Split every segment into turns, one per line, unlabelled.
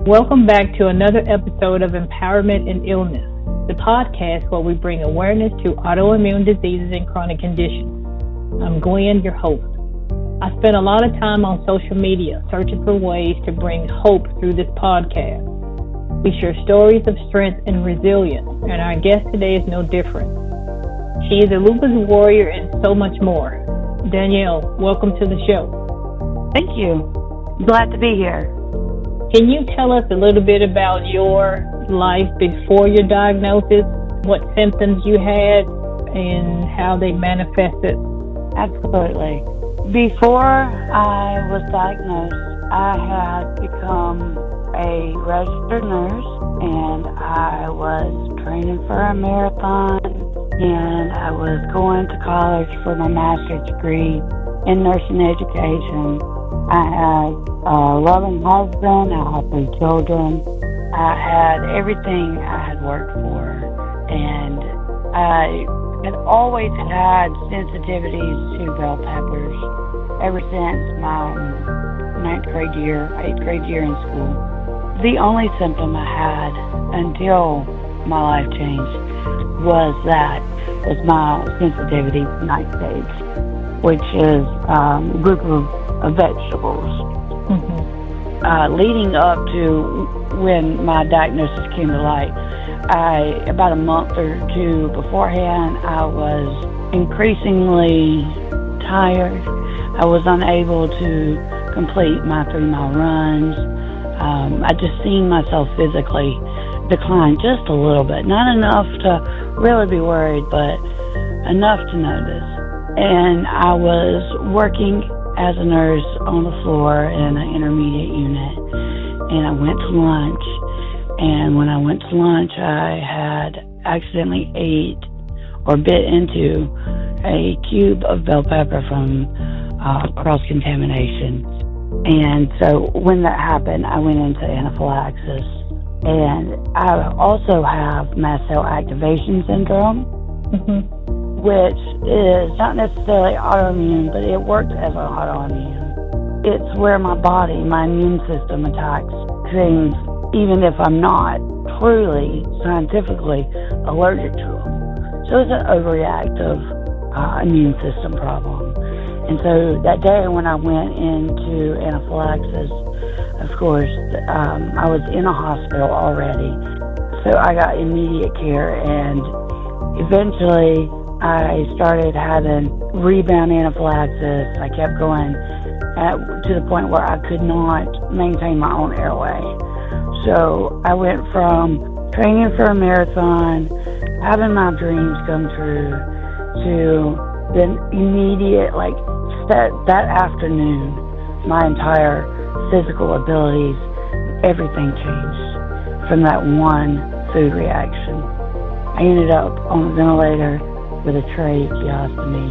Welcome back to another episode of Empowerment in Illness, the podcast where we bring awareness to autoimmune diseases and chronic conditions. I'm Gwen, your host. I spend a lot of time on social media searching for ways to bring hope through this podcast. We share stories of strength and resilience, and our guest today is no different. She is a lupus warrior and so much more. Danielle, welcome to the show.
Thank you. Glad to be here.
Can you tell us a little bit about your life before your diagnosis, what symptoms you had, and how they manifested?
Absolutely. Before I was diagnosed, I had become a registered nurse, and I was training for a marathon, and I was going to college for my master's degree in nursing education. I had a loving husband, I had 3 children, I had everything I had worked for, and I had always had sensitivities to bell peppers ever since my 8th grade year in school. The only symptom I had until my life changed was my sensitivity to nightshades, which is a group of vegetables.
Mm-hmm.
Leading up to when my diagnosis came to light, about a month or 2 beforehand, I was increasingly tired. I was unable to complete my 3-mile runs. I just seen myself physically decline just a little bit. Not enough to really be worried, but enough to notice. And I was working as a nurse on the floor in an intermediate unit, and I went to lunch, and when I went to lunch, I had accidentally ate or bit into a cube of bell pepper from cross-contamination. And so when that happened, I went into anaphylaxis. And I also have mast cell activation syndrome, which is not necessarily autoimmune, but it works as an autoimmune. It's where my immune system attacks things, even if I'm not truly, scientifically allergic to them. So it's an overreactive immune system problem. And so that day when I went into anaphylaxis, of course, I was in a hospital already. So I got immediate care, and eventually I started having rebound anaphylaxis. I kept going to the point where I could not maintain my own airway. So I went from training for a marathon, having my dreams come true, to then immediate, that afternoon, my entire physical abilities, everything changed from that one food reaction. I ended up on a ventilator with a tracheostomy.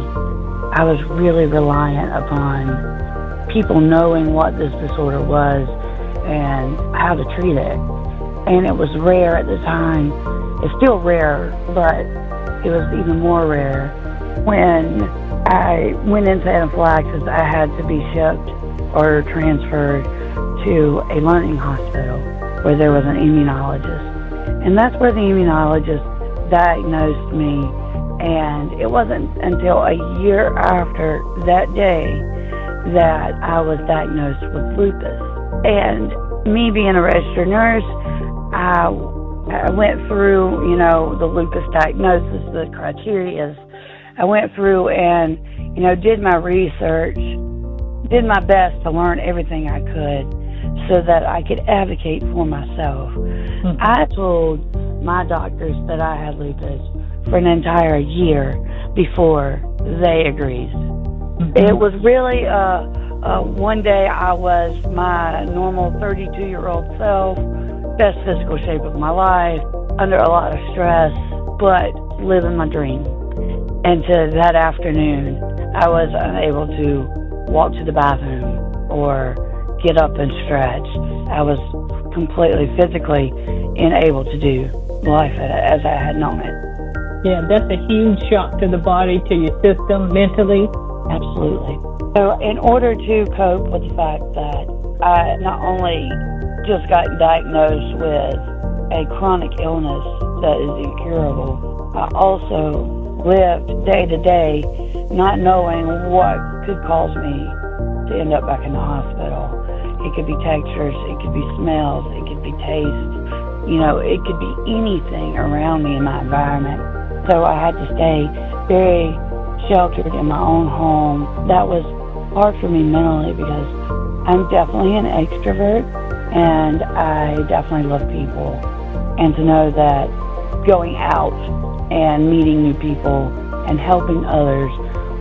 I was really reliant upon people knowing what this disorder was and how to treat it. And it was rare at the time. It's still rare, but it was even more rare. When I went into anaphylaxis, I had to be shipped or transferred to a learning hospital where there was an immunologist. And that's where the immunologist diagnosed me. And it wasn't until a year after that day that I was diagnosed with lupus. And me being a registered nurse, I went through, the lupus diagnosis, the criteria. I went through and, did my research, did my best to learn everything I could so that I could advocate for myself. Mm-hmm. I told my doctors that I had lupus for an entire year before they agreed. Mm-hmm. It was really one day I was my normal 32-year-old self, best physical shape of my life, under a lot of stress, but living my dream. And to that afternoon, I was unable to walk to the bathroom or get up and stretch. I was completely physically unable to do life as I had known it.
Yeah, that's a huge shock to the body, to your system, mentally.
Absolutely. So in order to cope with the fact that I not only just got diagnosed with a chronic illness that is incurable, I also lived day to day not knowing what could cause me to end up back in the hospital. It could be textures, it could be smells, it could be taste. It could be anything around me in my environment. So I had to stay very sheltered in my own home. That was hard for me mentally because I'm definitely an extrovert and I definitely love people. And to know that going out and meeting new people and helping others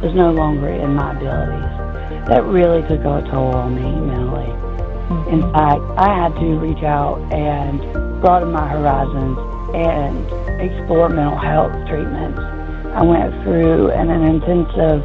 was no longer in my abilities. That really took a toll on me mentally. In fact, I had to reach out and broaden my horizons and explore mental health treatments. I went through an intensive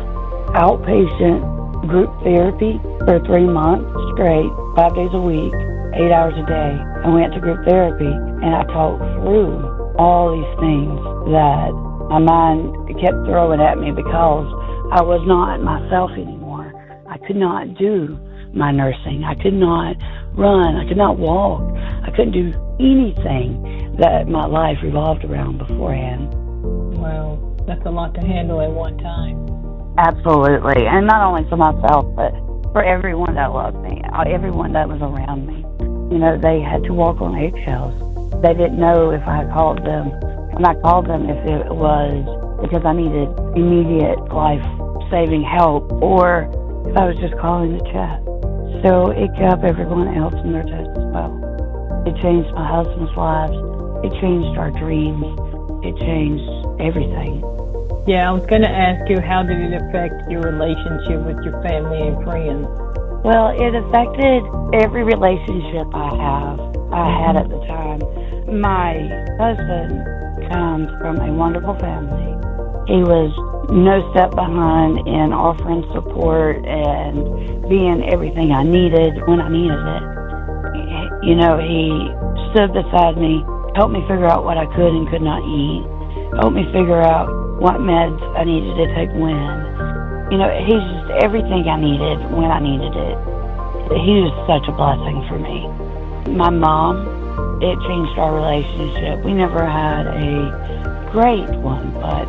outpatient group therapy for 3 months straight, 5 days a week, 8 hours a day. I went to group therapy and I talked through all these things that my mind kept throwing at me because I was not myself anymore. I could not do my nursing. I could not run. I could not walk. I couldn't do anything that my life revolved around beforehand.
Wow, that's a lot to handle at one time.
Absolutely. And not only for myself, but for everyone that loved me, everyone that was around me. They had to walk on eggshells. They didn't know if I called them. When I called them, if it was because I needed immediate life-saving help or if I was just calling to chat. So it kept everyone else in their toes as well. It changed my husband's lives. It changed our dreams. It changed everything.
Yeah, I was going to ask you, how did it affect your relationship with your family and friends?
Well, it affected every relationship I had at the time. My husband comes from a wonderful family. He was no step behind in offering support and being everything I needed when I needed it. He stood beside me, helped me figure out what I could and could not eat, helped me figure out what meds I needed to take when. He's just everything I needed when I needed it. He was such a blessing for me. My mom, it changed our relationship. We never had a great one, but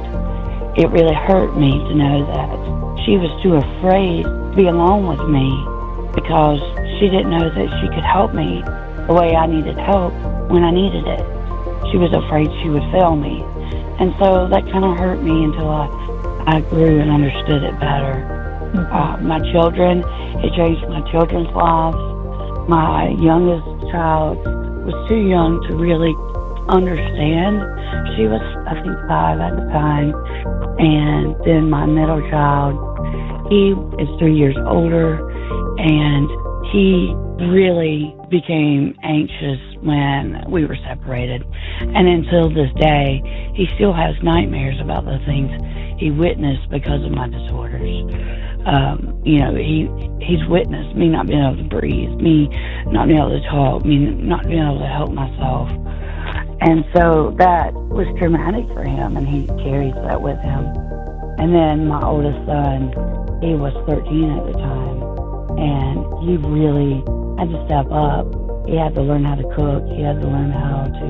it really hurt me to know that she was too afraid to be alone with me because she didn't know that she could help me the way I needed help when I needed it. She was afraid she would fail me. And so that kind of hurt me until I grew and understood it better. My children, it changed my children's lives. My youngest child was too young to really understand. She was, I think, 5 at the time. And then my middle child, he is 3 years older, and he really became anxious when we were separated. And until this day, he still has nightmares about the things he witnessed because of my disorders. He's witnessed me not being able to breathe, me not being able to talk, me not being able to help myself. And so that was traumatic for him, and he carries that with him. And then my oldest son, he was 13 at the time, and he really had to step up. He had to learn how to cook. He had to learn how to,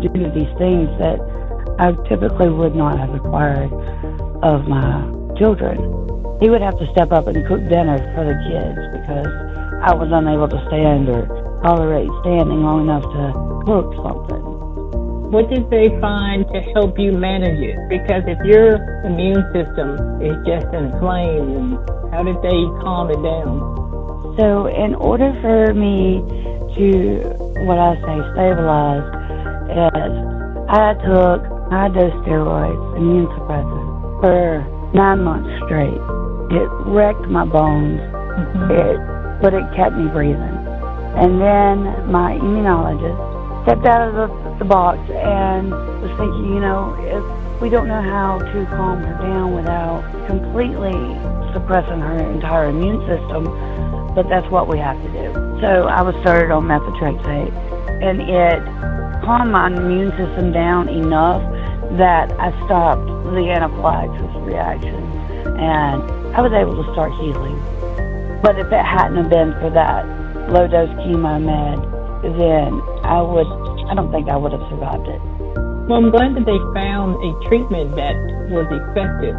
do these things that I typically would not have required of my children. He would have to step up and cook dinner for the kids because I was unable to stand or tolerate standing long enough to cook something.
What did they find to help you manage it? Because if your immune system is just inflamed, how did they calm it down?
So in order for me to, stabilize, is I took high-dose steroids, immune suppressants, for 9 months straight. It wrecked my bones, but it kept me breathing. And then my immunologist stepped out of the box and was thinking, if we don't know how to calm her down without completely suppressing her entire immune system, but that's what we have to do. So I was started on methotrexate, and it calmed my immune system down enough that I stopped the anaphylaxis reaction, and I was able to start healing. But if it hadn't have been for that low-dose chemo med, then I don't think I would have survived it.
Well, I'm glad that they found a treatment that was effective.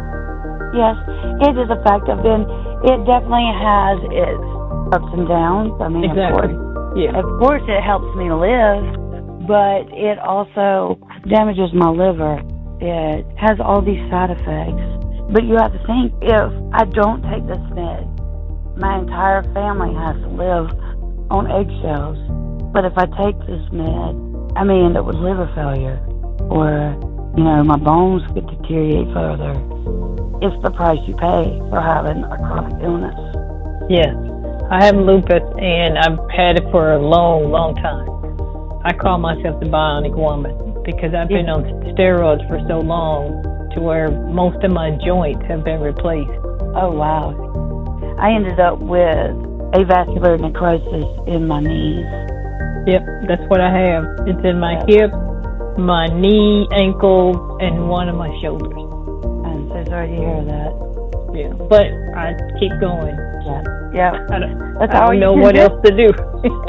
Yes, it is effective, and it definitely has its ups and downs. I mean,
exactly.
Of course it helps me live, but it also damages my liver. It has all these side effects. But you have to think, if I don't take this med, my entire family has to live on eggshells. But if I take this med, I may end up with liver failure, or, my bones could deteriorate further. It's the price you pay for having a chronic illness.
Yes. I have lupus, and I've had it for a long, long time. I call myself the bionic woman because I've been on steroids for so long to where most of my joints have been replaced.
Oh, wow. I ended up with avascular necrosis in my knees.
Yep, that's what I have. It's in my hip, my knee, ankle, and one of my shoulders.
I'm so sorry to hear that.
Yeah, but I keep going.
Yeah.
I don't know what else to do.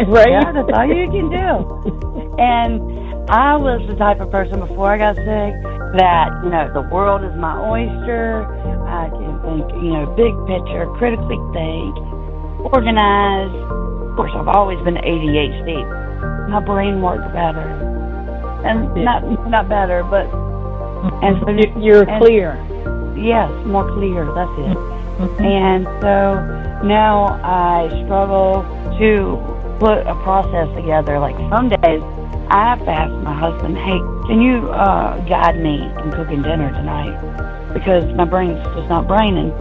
Right?
Yeah, that's all you can do. And I was the type of person before I got sick that, the world is my oyster. I can think, big picture, critically think, organize. Of course, I've always been ADHD. My brain works better. And not better, but... And so
you're clear.
Yes, more clear. That's it.
Mm-hmm.
And so now I struggle to put a process together. Like some days, I have to ask my husband, hey, can you guide me in cooking dinner tonight? Because my brain's just not braining.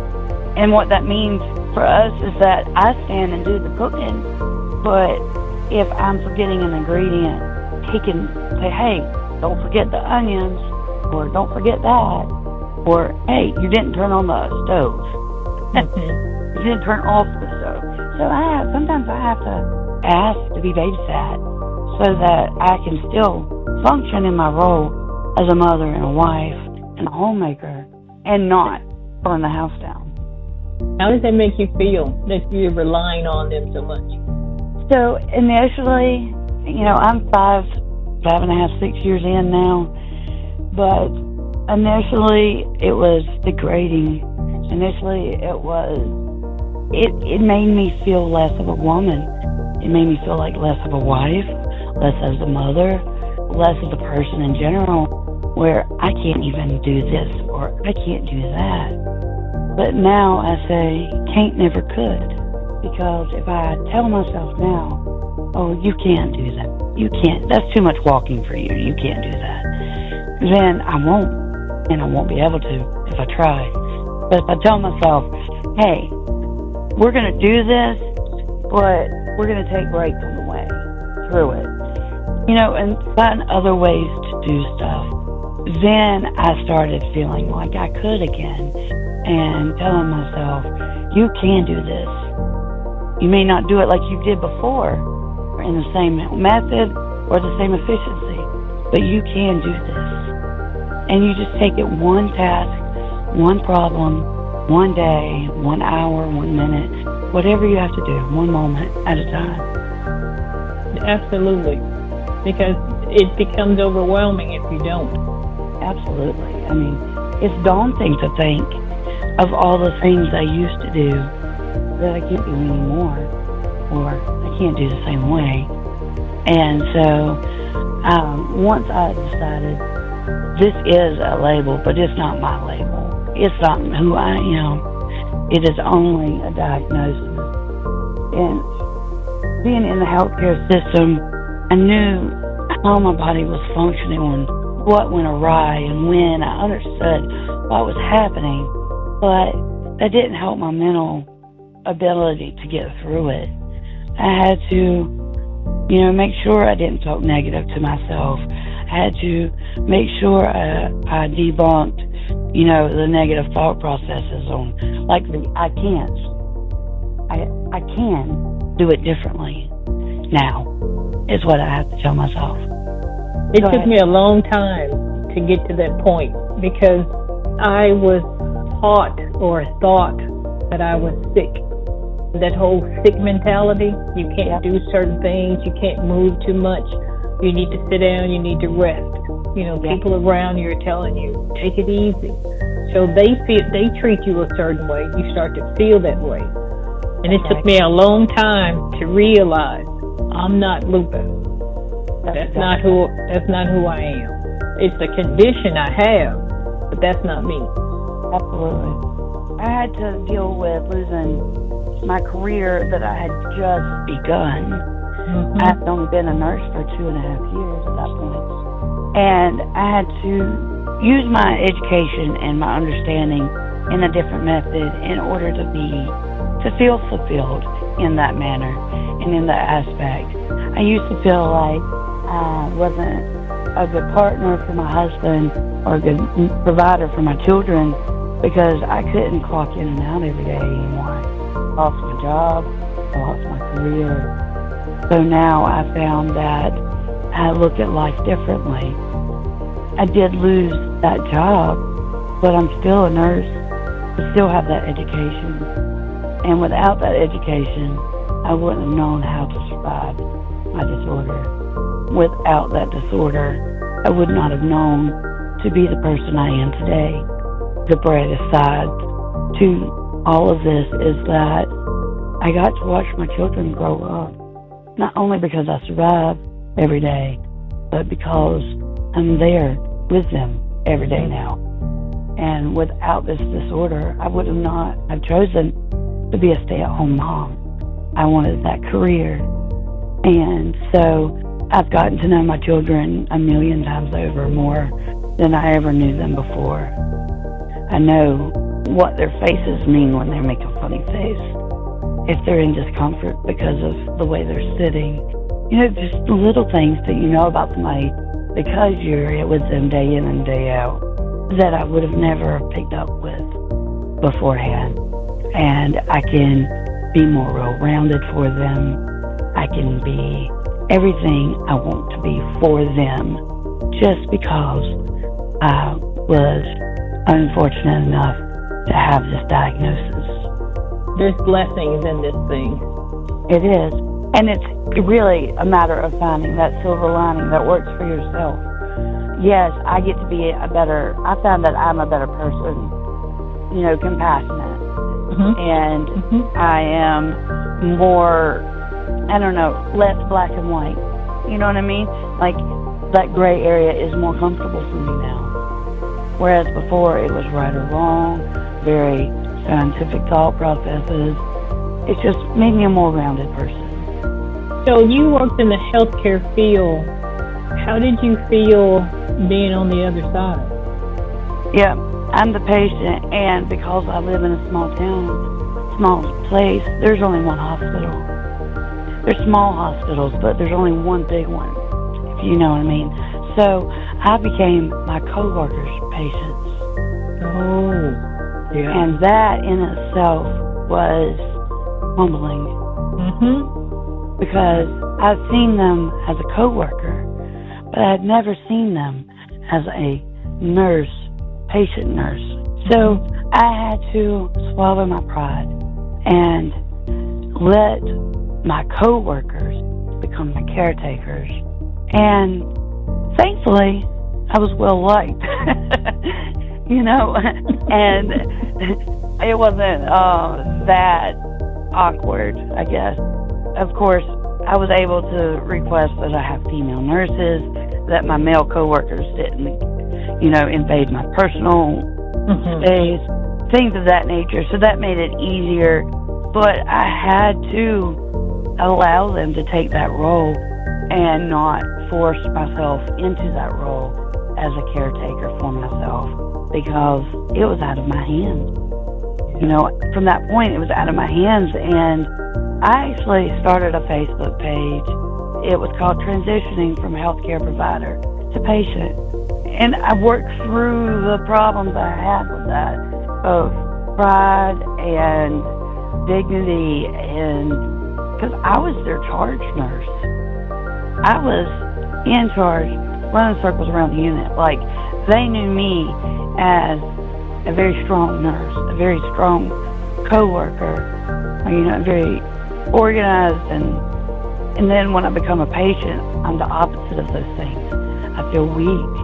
And what that means for us is that I stand and do the cooking, but if I'm forgetting an ingredient, he can say, hey, don't forget the onions, or don't forget that, or hey, you didn't turn on the stove. You didn't turn off the stove. So sometimes I have to ask to be babysat so that I can still function in my role as a mother and a wife and a homemaker and not burn the house down.
How does that make you feel that you're relying on them so much?
So initially, I'm 5.5, 6 years in now, but initially it was degrading. Initially it made me feel less of a woman. It made me feel like less of a wife, less as a mother, less as a person in general, where I can't even do this or I can't do that. But now I say, can't never could. Because if I tell myself now, oh, you can't do that. You can't. That's too much walking for you. You can't do that. Then I won't. And I won't be able to if I try. But if I tell myself, hey, we're going to do this, but we're going to take breaks on the way through it. And find other ways to do stuff. Then I started feeling like I could again. And telling myself, you can do this. You may not do it like you did before, or in the same method, or the same efficiency, but you can do this. And you just take it one task, one problem, one day, 1 hour, 1 minute, whatever you have to do, one moment at a time.
Absolutely. Because it becomes overwhelming if you don't.
Absolutely. I mean, it's daunting to think of all the things I used to do that I can't do anymore, or I can't do the same way. And so once I decided this is a label, but it's not my label. It's not who I am. It is only a diagnosis. And being in the healthcare system, I knew how my body was functioning and what went awry and when. I understood what was happening. But that didn't help my mental ability to get through it. I had to, make sure I didn't talk negative to myself. I had to make sure I debunked, the negative thought processes on, like the I can't. I can do it differently now, is what I have to tell myself.
It took me a long time to get to that point because I was taught or thought that I was sick. that whole sick mentality. You can't do certain things. You can't move too much. You need to sit down. You need to rest. People around you are telling you, take it easy. So they treat you a certain way. You start to feel that way. And it took me a long time to realize I'm not lupus. That's not who I am. It's a condition I have, but that's not me.
Absolutely. I had to deal with losing my career that I had just begun. Mm-hmm. I had only been a nurse for 2.5 years at that point. And I had to use my education and my understanding in a different method in order to feel fulfilled in that manner and in that aspect. I used to feel like I wasn't a good partner for my husband or a good provider for my children because I couldn't clock in and out every day anymore. I lost my job, I lost my career. So now I found that I look at life differently. I did lose that job, but I'm still a nurse. I still have that education. And without that education, I wouldn't have known how to survive my disorder. Without that disorder, I would not have known to be the person I am today. The brightest side to all of this is that I got to watch my children grow up. Not only because I survive every day, but because I'm there with them every day now. And without this disorder, I would not have chosen to be a stay-at-home mom. I wanted that career. And so I've gotten to know my children 1,000,000 times over more than I ever knew them before. I know what their faces mean when they make a funny face. If they're in discomfort because of the way they're sitting. Just the little things that you know about somebody because you're with them day in and day out that I would have never picked up with beforehand. And I can be more well-rounded for them. I can be everything I want to be for them just because I was unfortunate enough to have this diagnosis.
There's blessings in this thing.
It is. And it's really a matter of finding that silver lining that works for yourself. Yes, I get to be I found that I'm a better person, compassionate. Mm-hmm. And I am more, less black and white. You know what I mean? Like, that gray area is more comfortable for me now. Whereas before, it was right or wrong, very scientific thought processes. It just made me a more rounded person.
So you worked in the healthcare field. How did you feel being on the other side?
Yeah, I'm the patient, and because I live in a small town, small place, there's only one hospital. There's small hospitals, but there's only one big one, if you know what I mean. So I became my coworkers' patients.
Oh, yeah.
And that in itself was humbling. Mm-hmm. Because I've seen them as a coworker, but I had never seen them as a nurse, patient nurse. So I had to swallow my pride and let my coworkers become my caretakers. And thankfully, I was well liked, and it wasn't that awkward, I guess. Of course, I was able to request that I have female nurses, that my male coworkers didn't, invade my personal space, things of that nature. So that made it easier. But I had to allow them to take that role and not force myself into that role as a caretaker for myself because it was out of my hands. From that point, it was out of my hands, and I actually started a Facebook page. It was called Transitioning from Healthcare Provider to Patient. And I worked through the problems I had with that, of pride and dignity, and because I was their charge nurse. I was in charge, running circles around the unit. Like, they knew me as a very strong nurse, a very strong coworker. very organized, and then when I become a patient, I'm the opposite of those things. I feel weak.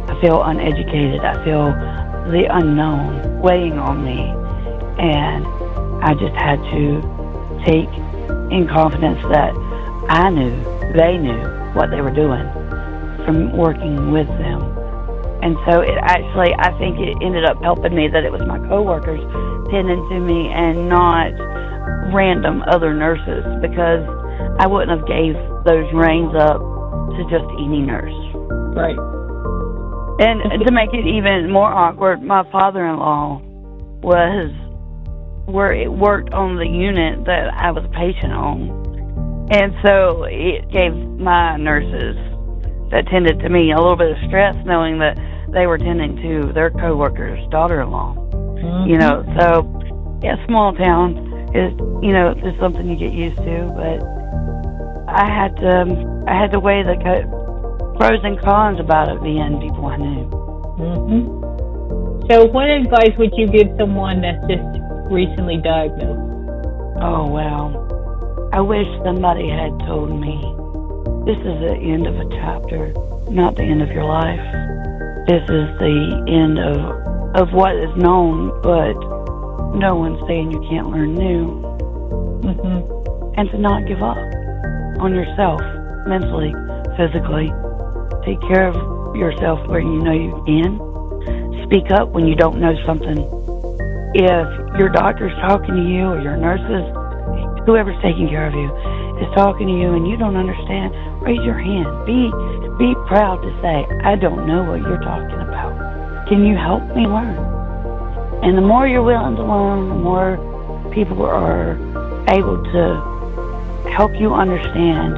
I feel uneducated. I feel the unknown weighing on me, and I just had to take in confidence that I knew, they knew what they were doing from working with them. And so I think it ended up helping me that it was my coworkers tending to me and not random other nurses, because I wouldn't have gave those reins up to just any nurse.
Right.
And to make it even more awkward, my father-in-law worked on the unit that I was a patient on. And so it gave my nurses that tended to me a little bit of stress, knowing that they were tending to their coworker's daughter-in-law.
Mm-hmm.
So small town is just something you get used to. But I had to weigh the pros and cons about it being people I knew.
Mm-hmm. So, what advice would you give someone that's just recently diagnosed?
Oh well, I wish somebody had told me, this is the end of a chapter, not the end of your life. This is the end of what is known, but no one's saying you can't learn new.
Mm-hmm.
And to not give up on yourself, mentally, physically. Take care of yourself where you know you can. Speak up when you don't know something. If your doctor's talking to you, or your nurses, whoever's taking care of you, is talking to you and you don't understand, raise your hand. Be proud to say, I don't know what you're talking about. Can you help me learn? And the more you're willing to learn, the more people are able to help you understand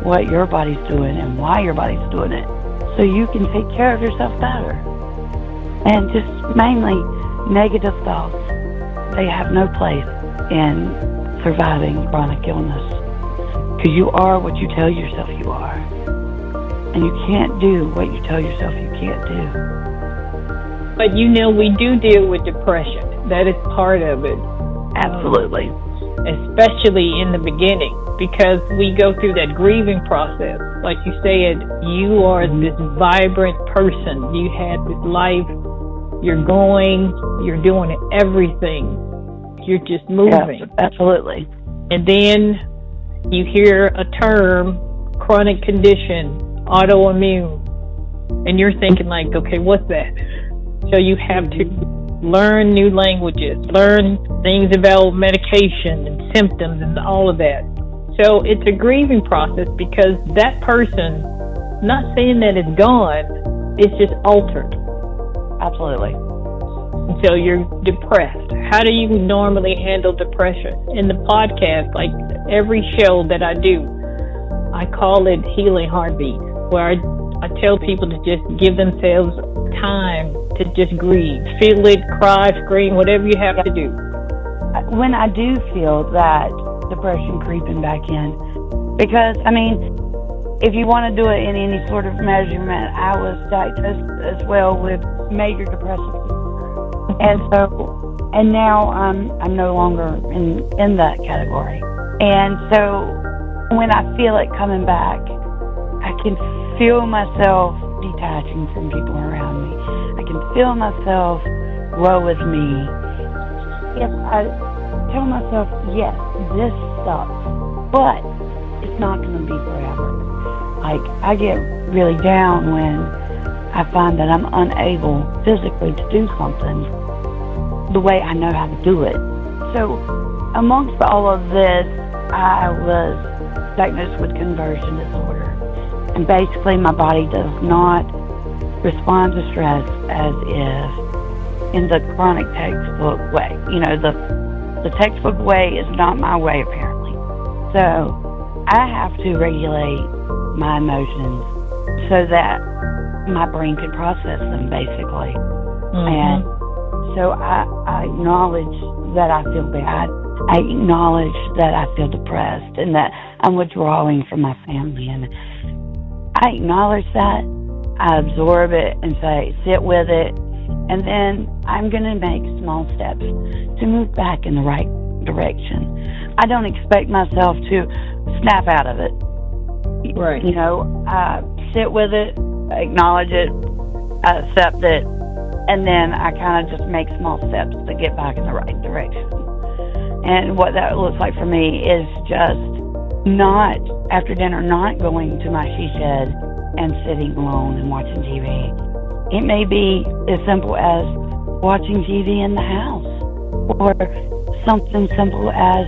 what your body's doing and why your body's doing it, so you can take care of yourself better. And just mainly negative thoughts, they have no place in surviving chronic illness, because you are what you tell yourself you are, and you can't do what you tell yourself you can't do.
But we do deal with depression. That is part of it.
Absolutely.
Especially in the beginning, because we go through that grieving process. Like you said, you are this vibrant person. You had this life. You're going. You're doing everything. You're just moving.
Yeah, absolutely.
And then you hear a term, chronic condition, autoimmune, and you're thinking like, okay, what's that? So you have to learn new languages, learn things about medication and symptoms and all of that. So it's a grieving process, because that person, not saying that it's gone, it's just altered.
Absolutely.
And so you're depressed. How do you normally handle depression? In the podcast, like every show that I do, I call it Healing Heartbeats, where I tell people to just give themselves time to just grieve. Feel it, cry, scream, whatever you have to do.
When I do feel that depression creeping back in, because, if you want to do it in any sort of measurement, I was diagnosed as well with major depression. And now I'm no longer in that category. And so when I feel it coming back, I can feel myself detaching from people around me. I can feel myself, woe is me. If I tell myself, yes, this sucks, but it's not going to be forever. Like, I get really down when I find that I'm unable physically to do something the way I know how to do it. So amongst all of this, I was diagnosed with conversion disorder. And basically my body does not respond to stress as if in the chronic textbook way. The textbook way is not my way, apparently. So I have to regulate my emotions so that my brain can process them, basically. Mm-hmm. And so I acknowledge that I feel bad. I acknowledge that I feel depressed and that I'm withdrawing from my family. And I acknowledge that. I absorb it and sit with it. And then I'm going to make small steps to move back in the right direction. I don't expect myself to snap out of it.
Right.
You know, I sit with it, acknowledge it, I accept it, and then I kind of just make small steps to get back in the right direction. And what that looks like for me is just not, after dinner, not going to my she shed and sitting alone and watching TV. It may be as simple as watching TV in the house, or something simple as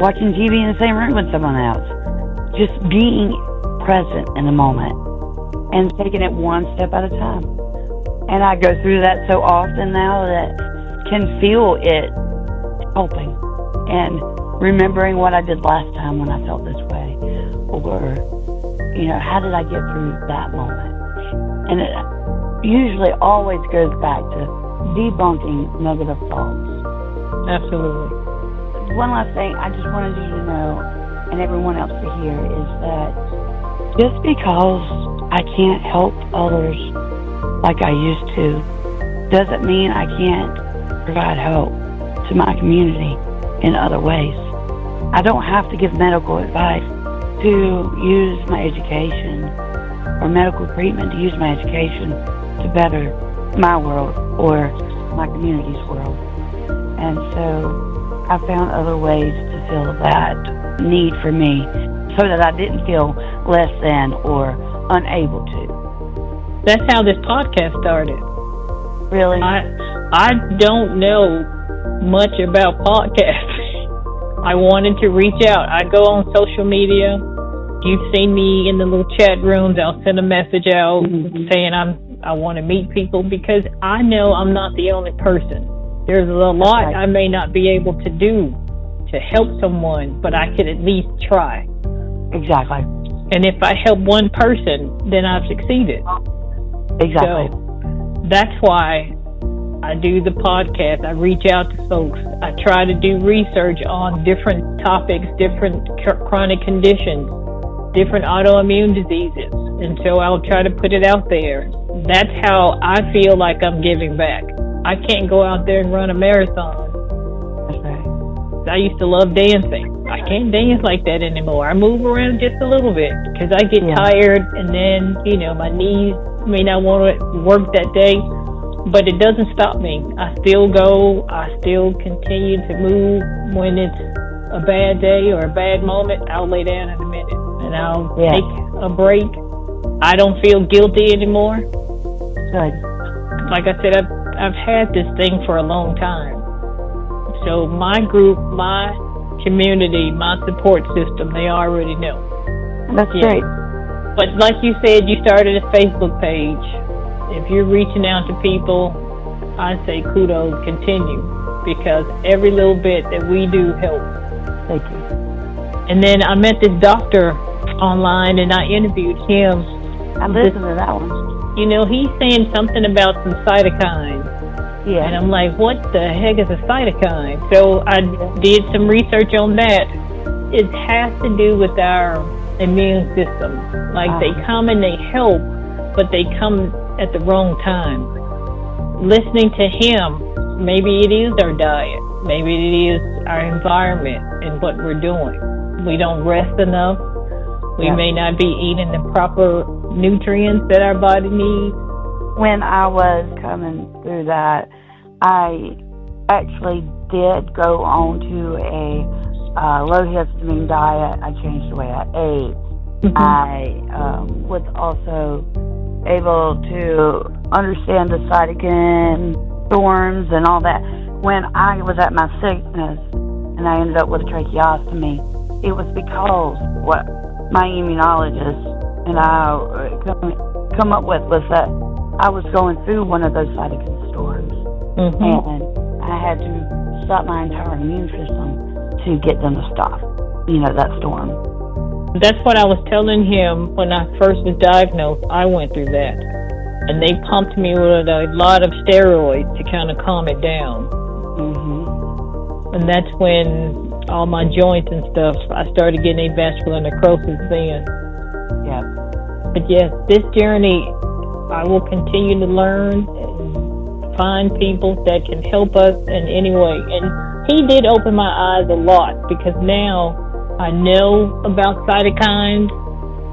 watching TV in the same room with someone else. Just being present in the moment and taking it one step at a time. And I go through that so often now that can feel it helping and remembering what I did last time when I felt this way, or, you know, how did I get through that moment? And it usually always goes back to debunking negative thoughts.
Absolutely.
One last thing I just wanted you to know, and everyone else to hear, is that just because I can't help others like I used to doesn't mean I can't provide help to my community in other ways. I don't have to give medical advice to use my education, or medical treatment to use my education to better my world or my community's world. And so I found other ways to fill that need for me so that I didn't feel less than or unable to.
That's how this podcast started.
Really?
I don't know much about podcasts. I wanted to reach out. I go on social media. You've seen me in the little chat rooms. I'll send a message out saying I want to meet people, because I know I'm not the only person. There's a lot I may not be able to do to help someone, but I could at least try.
Exactly.
And if I help one person, then I've succeeded.
Exactly.
So that's why I do the podcast. I reach out to folks. I try to do research on different topics, different chronic conditions, different autoimmune diseases. And so I'll try to put it out there. That's how I feel like I'm giving back. I can't go out there and run a marathon.
That's right.
I used to love dancing. I can't dance like that anymore. I move around just a little bit because I get tired, and then, you know, my knees may not want to work that day, but it doesn't stop me. I still go. I still continue to move. When it's a bad day or a bad moment, I'll lay down in a minute and I'll take a break. I don't feel guilty anymore.
Good.
Like I said, I've had this thing for a long time. So my group, my community, my support system, they already know.
That's great.
But like you said, you started a Facebook page. If you're reaching out to people, I say kudos, continue, because every little bit that we do helps.
Thank you.
And then I met this doctor online, and I interviewed him.
I listened to that one.
You know, he's saying something about some cytokines.
Yeah.
And I'm like, what the heck is a cytokine? So I did some research on that. It has to do with our immune system. Like they come and they help, but they come at the wrong time. Listening to him, maybe it is our diet. Maybe it is our environment and what we're doing. We don't rest enough. We may not be eating the proper nutrients that our body needs.
When I was coming through that, I actually did go on to a low histamine diet. I changed the way I ate. I was also able to understand the cytokine storms and all that. When I was at my sickness and I ended up with a tracheostomy, it was because what my immunologist and I come up with was that I was going through one of those cytokine storms, and I had to stop my entire immune system to get them to stop, you know, that storm.
That's what I was telling him when I first was diagnosed. I went through that, and they pumped me with a lot of steroids to kind of calm it down. And that's when all my joints and stuff, I started getting avascular necrosis then.
Yeah.
But yes, this journey, I will continue to learn and find people that can help us in any way. And he did open my eyes a lot, because now I know about cytokines.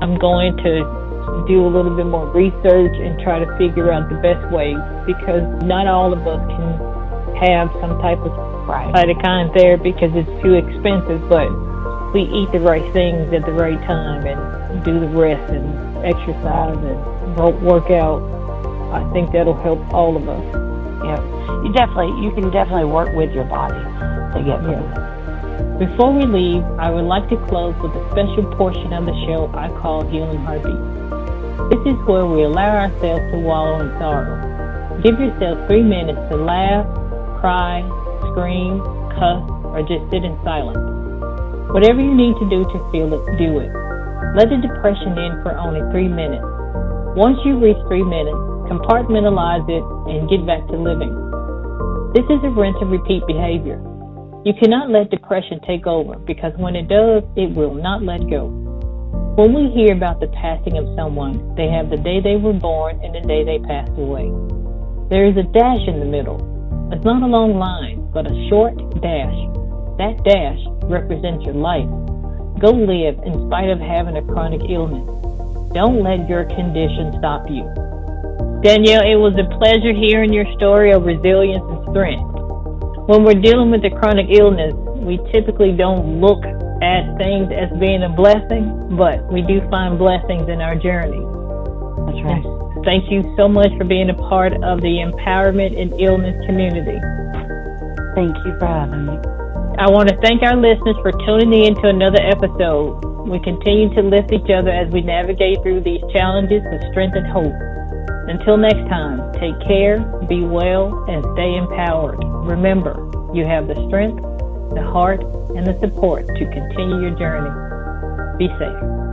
I'm going to do a little bit more research and try to figure out the best way, because not all of us can have some type of cytokine therapy because it's too expensive, but we eat the right things at the right time and do the rest and exercise and work out. I think that'll help all of us.
Yeah, you can definitely work with your body to get through it.
Before we leave, I would like to close with a special portion of the show I call Healing Heartbeat. This is where we allow ourselves to wallow in sorrow. Give yourself 3 minutes to laugh, cry, scream, cuss, or just sit in silence. Whatever you need to do to feel it, do it. Let the depression in for only 3 minutes. Once you reach 3 minutes, compartmentalize it and get back to living. This is a rinse and repeat behavior. You cannot let depression take over, because when it does, it will not let go. When we hear about the passing of someone, they have the day they were born and the day they passed away. There is a dash in the middle. It's not a long line, but a short dash. That dash represents your life. Go live in spite of having a chronic illness. Don't let your condition stop you. Danielle, it was a pleasure hearing your story of resilience and strength. When we're dealing with a chronic illness, we typically don't look at things as being a blessing, but we do find blessings in our journey.
That's right.
Thank you so much for being a part of the empowerment and illness community.
Thank you for having me.
I want to thank our listeners for tuning in to another episode. We continue to lift each other as we navigate through these challenges with strength and hope. Until next time, take care, be well, and stay empowered. Remember, you have the strength, the heart, and the support to continue your journey. Be safe.